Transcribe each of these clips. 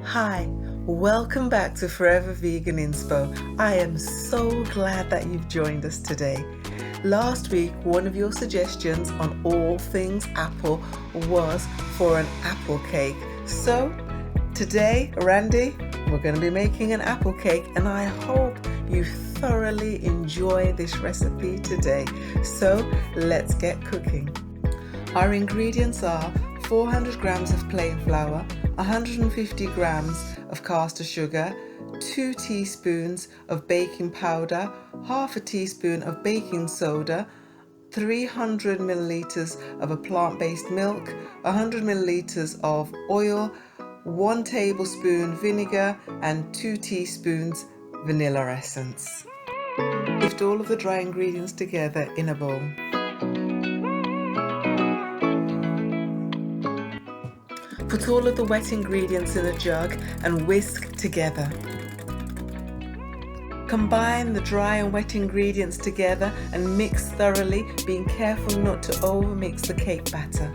Hi, welcome back to Forever Vegan Inspo. I am so glad that you've joined us today. Last week, one of your suggestions on all things apple was for an apple cake. So today, Randy, we're going to be making an apple cake, and I hope you thoroughly enjoy this recipe today. So let's get cooking. Our ingredients are 400 grams of plain flour, 150 grams of caster sugar, 2 teaspoons of baking powder, half a teaspoon of baking soda, 300 milliliters of a plant-based milk, 100 milliliters of oil, 1 tablespoon vinegar, and 2 teaspoons vanilla essence. Sift all of the dry ingredients together in a bowl. Put all of the wet ingredients in a jug and whisk together. Combine the dry and wet ingredients together and mix thoroughly, being careful not to overmix the cake batter.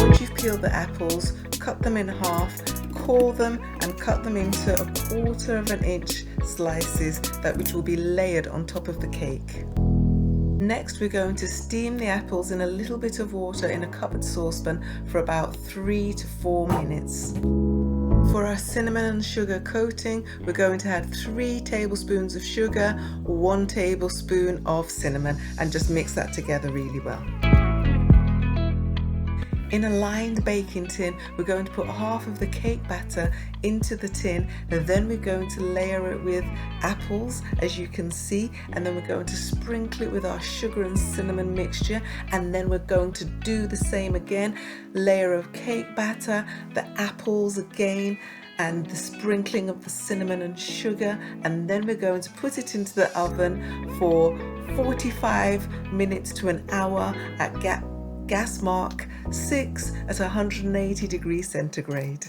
Once you've peeled the apples, cut them in half, core them and cut them into 1/4 inch slices which will be layered on top of the cake. Next, we're going to steam the apples in a little bit of water in a covered saucepan for about 3 to 4 minutes. For our cinnamon and sugar coating, we're going to add 3 tablespoons of sugar, 1 tablespoon of cinnamon, and just mix that together really well. In a lined baking tin, we're going to put half of the cake batter into the tin, and then we're going to layer it with apples, as you can see, and then we're going to sprinkle it with our sugar and cinnamon mixture, and then we're going to do the same again, layer of cake batter, the apples again, and the sprinkling of the cinnamon and sugar, and then we're going to put it into the oven for 45 minutes to an hour at gas mark 6 at 180 degrees centigrade.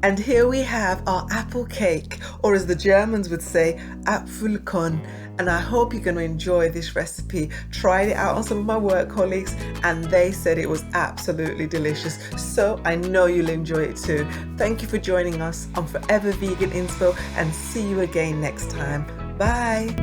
And here we have our apple cake, or as the Germans would say, Apfelkuchen. And I hope you're going to enjoy this recipe. Tried it out on some of my work colleagues and they said it was absolutely delicious. So I know you'll enjoy it too. Thank you for joining us on Forever Vegan Inspo, and see you again next time. Bye.